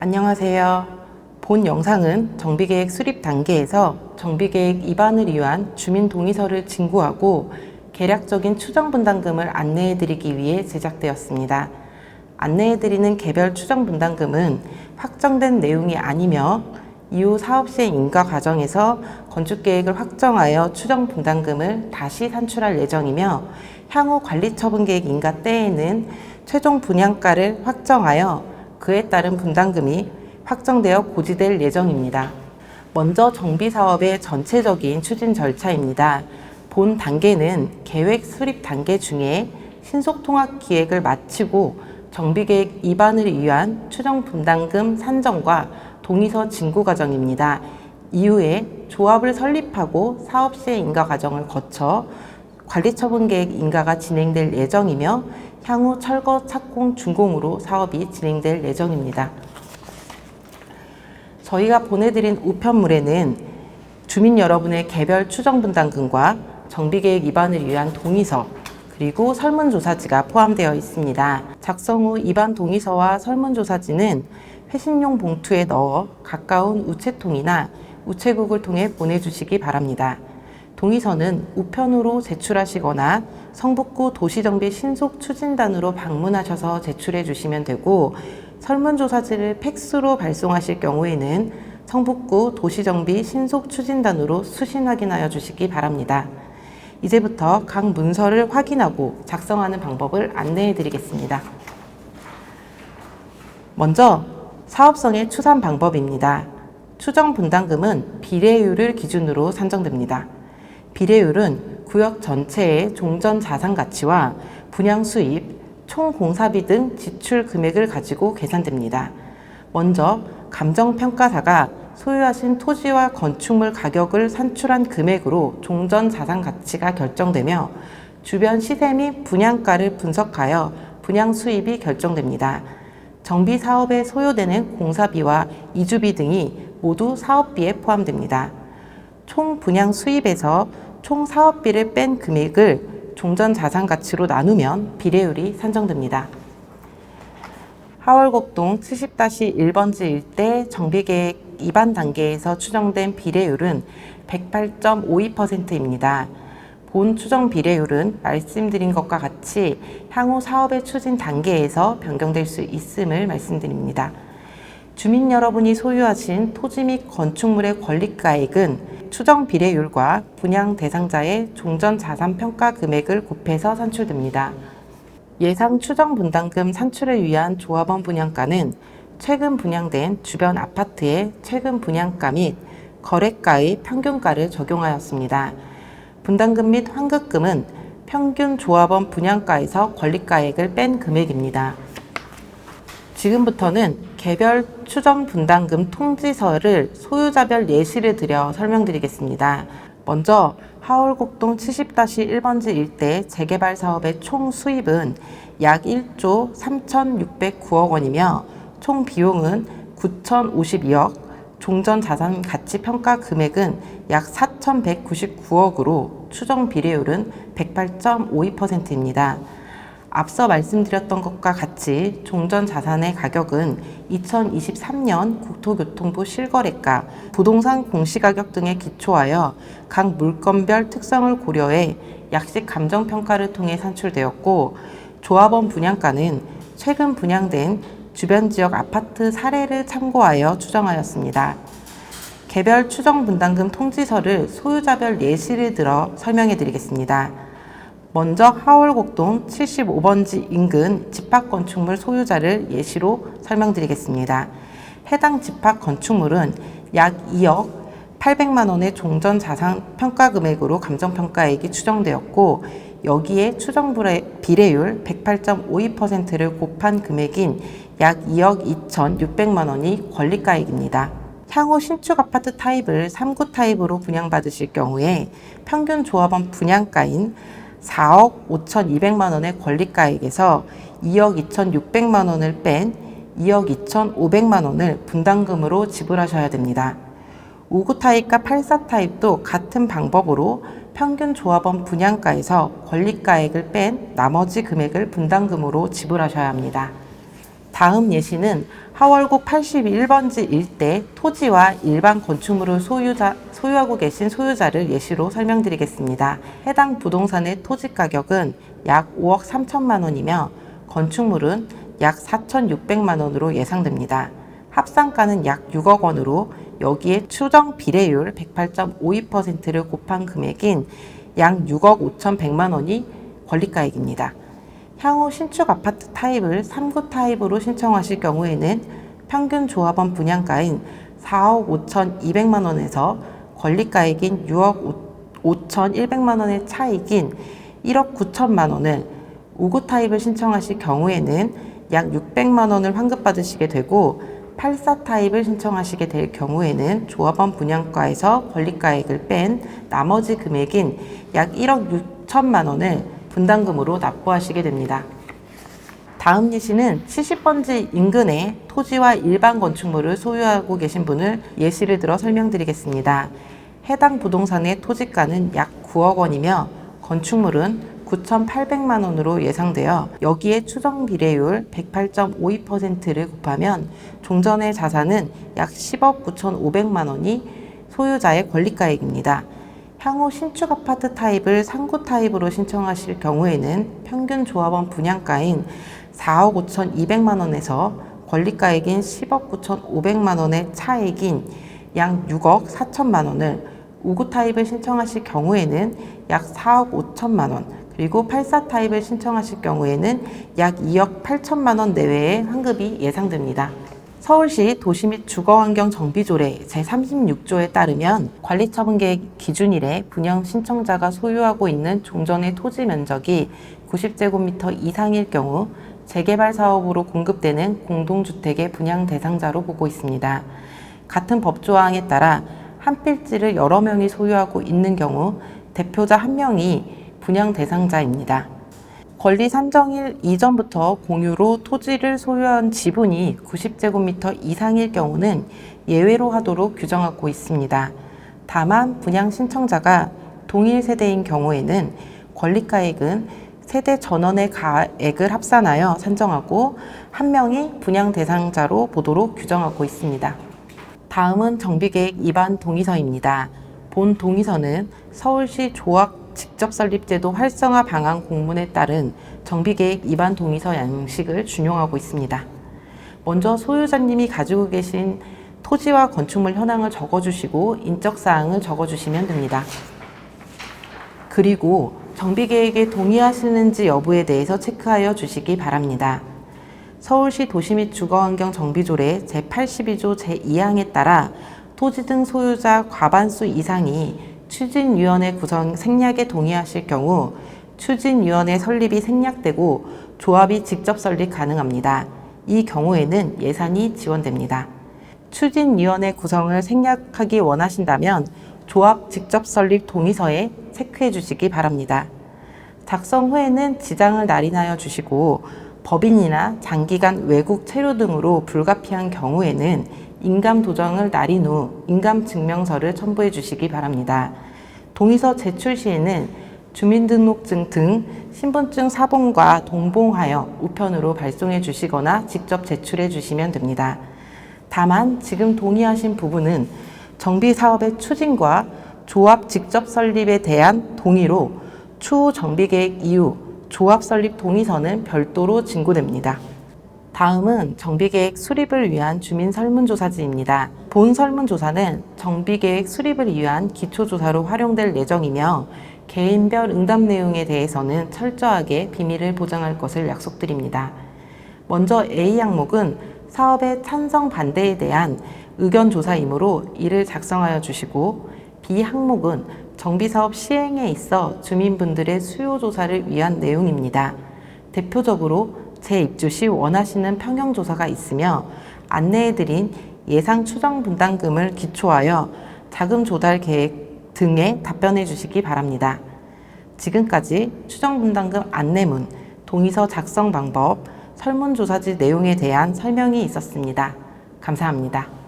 안녕하세요. 본 영상은 정비계획 수립 단계에서 정비계획 입안을 위한 주민동의서를 진구하고 계략적인 추정분담금을 안내해드리기 위해 제작되었습니다. 안내해드리는 개별 추정분담금은 확정된 내용이 아니며 이후 사업시행 인가 과정에서 건축계획을 확정하여 추정분담금을 다시 산출할 예정이며 향후 관리처분계획 인가 때에는 최종 분양가를 확정하여 그에 따른 분담금이 확정되어 고지될 예정입니다. 먼저 정비사업의 전체적인 추진 절차입니다. 본 단계는 계획 수립 단계 중에 신속통합기획을 마치고 정비계획 입안을 위한 추정분담금 산정과 동의서 진구 과정입니다. 이후에 조합을 설립하고 사업시행 인가 과정을 거쳐 관리처분계획 인가가 진행될 예정이며 향후 철거, 착공, 준공으로 사업이 진행될 예정입니다. 저희가 보내드린 우편물에는 주민 여러분의 개별 추정분담금과 정비계획 입안을 위한 동의서 그리고 설문조사지가 포함되어 있습니다. 작성 후 입안 동의서와 설문조사지는 회신용 봉투에 넣어 가까운 우체통이나 우체국을 통해 보내주시기 바랍니다. 동의서는 우편으로 제출하시거나 성북구 도시정비 신속추진단으로 방문하셔서 제출해 주시면 되고, 설문조사지를 팩스로 발송하실 경우에는 성북구 도시정비 신속추진단으로 수신 확인하여 주시기 바랍니다. 이제부터 각 문서를 확인하고 작성하는 방법을 안내해 드리겠습니다. 먼저 사업성의 추산 방법입니다. 추정분담금은 비례율을 기준으로 산정됩니다. 비례율은 구역 전체의 종전 자산 가치와 분양 수입, 총 공사비 등 지출 금액을 가지고 계산됩니다. 먼저 감정평가사가 소유하신 토지와 건축물 가격을 산출한 금액으로 종전 자산 가치가 결정되며 주변 시세 및 분양가를 분석하여 분양 수입이 결정됩니다. 정비 사업에 소요되는 공사비와 이주비 등이 모두 사업비에 포함됩니다. 총 분양 수입에서 총 사업비를 뺀 금액을 종전 자산 가치로 나누면 비례율이 산정됩니다. 하월곡동 70-1번지 일대 정비계획 입안 단계에서 추정된 비례율은 108.52%입니다. 본 추정 비례율은 말씀드린 것과 같이 향후 사업의 추진 단계에서 변경될 수 있음을 말씀드립니다. 주민 여러분이 소유하신 토지 및 건축물의 권리가액은 추정 비례율과 분양 대상자의 종전 자산 평가 금액을 곱해서 산출됩니다. 예상 추정 분담금 산출을 위한 조합원 분양가는 최근 분양된 주변 아파트의 최근 분양가 및 거래가의 평균가를 적용하였습니다. 분담금 및 환급금은 평균 조합원 분양가에서 권리가액을 뺀 금액입니다. 지금부터는 개별 추정 분담금 통지서를 소유자별 예시를 들여 설명드리겠습니다. 먼저 하월곡동 70-1번지 일대 재개발 사업의 총 수입은 약 1조 3,609억 원이며 총 비용은 9,052억, 종전 자산 가치 평가 금액은 약 4,199억으로 추정 비례율은 108.52%입니다. 앞서 말씀드렸던 것과 같이 종전 자산의 가격은 2023년 국토교통부 실거래가, 부동산 공시가격 등에 기초하여 각 물건별 특성을 고려해 약식 감정평가를 통해 산출되었고, 조합원 분양가는 최근 분양된 주변 지역 아파트 사례를 참고하여 추정하였습니다. 개별 추정 분담금 통지서를 소유자별 예시를 들어 설명해 드리겠습니다. 먼저 하월곡동 75번지 인근 집합건축물 소유자를 예시로 설명드리겠습니다. 해당 집합건축물은 약 2억 800만 원의 종전 자산 평가 금액으로 감정평가액이 추정되었고, 여기에 추정 비례율 108.52%를 곱한 금액인 약 2억 2,600만 원이 권리가액입니다. 향후 신축 아파트 타입을 3구 타입으로 분양받으실 경우에 평균 조합원 분양가인 4억 5,200만 원의 권리가액에서 2억 2,600만 원을 뺀 2억 2,500만 원을 분담금으로 지불하셔야 됩니다. 5구 타입과 84 타입도 같은 방법으로 평균 조합원 분양가에서 권리가액을 뺀 나머지 금액을 분담금으로 지불하셔야 합니다. 다음 예시는 하월곡 81번지 일대 토지와 일반 건축물을 소유하고 계신 소유자를 예시로 설명드리겠습니다. 해당 부동산의 토지 가격은 약 5억 3천만 원이며 건축물은 약 4,600만 원으로 예상됩니다. 합산가는 약 6억 원으로 여기에 추정 비례율 108.52%를 곱한 금액인 약 6억 5,100만 원이 권리가액입니다. 향후 신축 아파트 타입을 3구 타입으로 신청하실 경우에는 평균 조합원 분양가인 4억 5,200만 원에서 권리가액인 6억 5,100만 원의 차익인 1억 9천만 원을 5구 타입을 신청하실 경우에는 약 600만 원을 환급받으시게 되고 8사 타입을 신청하시게 될 경우에는 조합원 분양가에서 권리가액을 뺀 나머지 금액인 약 1억 6천만 원을 분담금으로 납부하시게 됩니다. 다음 예시는 70번지 인근에 토지와 일반 건축물을 소유하고 계신 분을 예시를 들어 설명드리겠습니다. 해당 부동산의 토지가는 약 9억 원이며 건축물은 9,800만 원으로 예상되어 여기에 추정 비례율 108.52%를 곱하면 종전의 자산은 약 10억 9,500만 원이 소유자의 권리가액입니다. 향후 신축 아파트 타입을 3구 타입으로 신청하실 경우에는 평균 조합원 분양가인 4억 5,200만 원에서 권리가액인 10억 9,500만 원의 차액인 약 6억 4천만 원을 5구 타입을 신청하실 경우에는 약 4억 5천만 원, 그리고 8사 타입을 신청하실 경우에는 약 2억 8천만 원 내외의 환급이 예상됩니다. 서울시 도시 및 주거환경 정비조례 제36조에 따르면 관리처분계획 기준일에 분양 신청자가 소유하고 있는 종전의 토지 면적이 90제곱미터 이상일 경우 재개발 사업으로 공급되는 공동주택의 분양 대상자로 보고 있습니다. 같은 법조항에 따라 한 필지를 여러 명이 소유하고 있는 경우 대표자 한 명이 분양 대상자입니다. 권리 산정일 이전부터 공유로 토지를 소유한 지분이 90제곱미터 이상일 경우는 예외로 하도록 규정하고 있습니다. 다만 분양 신청자가 동일 세대인 경우에는 권리가액은 세대 전원의 가액을 합산하여 산정하고 한 명이 분양 대상자로 보도록 규정하고 있습니다. 다음은 정비계획 입안 동의서입니다. 본 동의서는 서울시 조합 직접 설립제도 활성화 방안 공문에 따른 정비계획 입안 동의서 양식을 준용하고 있습니다. 먼저 소유자님이 가지고 계신 토지와 건축물 현황을 적어주시고 인적사항을 적어주시면 됩니다. 그리고 정비계획에 동의하시는지 여부에 대해서 체크하여 주시기 바랍니다. 서울시 도시 및 주거환경 정비조례 제82조 제2항에 따라 토지 등 소유자 과반수 이상이 추진위원회 구성 생략에 동의하실 경우 추진위원회 설립이 생략되고 조합이 직접 설립 가능합니다. 이 경우에는 예산이 지원됩니다. 추진위원회 구성을 생략하기 원하신다면 조합 직접 설립 동의서에 체크해 주시기 바랍니다. 작성 후에는 지장을 날인하여 주시고 법인이나 장기간 외국 체류 등으로 불가피한 경우에는 인감 도장을 날인 후 인감 증명서를 첨부해 주시기 바랍니다. 동의서 제출 시에는 주민등록증 등 신분증 사본과 동봉하여 우편으로 발송해 주시거나 직접 제출해 주시면 됩니다. 다만 지금 동의하신 부분은 정비사업의 추진과 조합 직접 설립에 대한 동의로 추후 정비계획 이후 조합 설립 동의서는 별도로 진고됩니다. 다음은 정비계획 수립을 위한 주민 설문조사지입니다. 본 설문조사는 정비계획 수립을 위한 기초조사로 활용될 예정이며 개인별 응답 내용에 대해서는 철저하게 비밀을 보장할 것을 약속드립니다. 먼저 A 항목은 사업의 찬성 반대에 대한 의견 조사이므로 이를 작성하여 주시고 B 항목은 정비사업 시행에 있어 주민분들의 수요 조사를 위한 내용입니다. 대표적으로 재입주 시 원하시는 평형조사가 있으며 안내해드린 예상 추정 분담금을 기초하여 자금 조달 계획 등에 답변해 주시기 바랍니다. 지금까지 추정 분담금 안내문, 동의서 작성 방법, 설문조사지 내용에 대한 설명이 있었습니다. 감사합니다.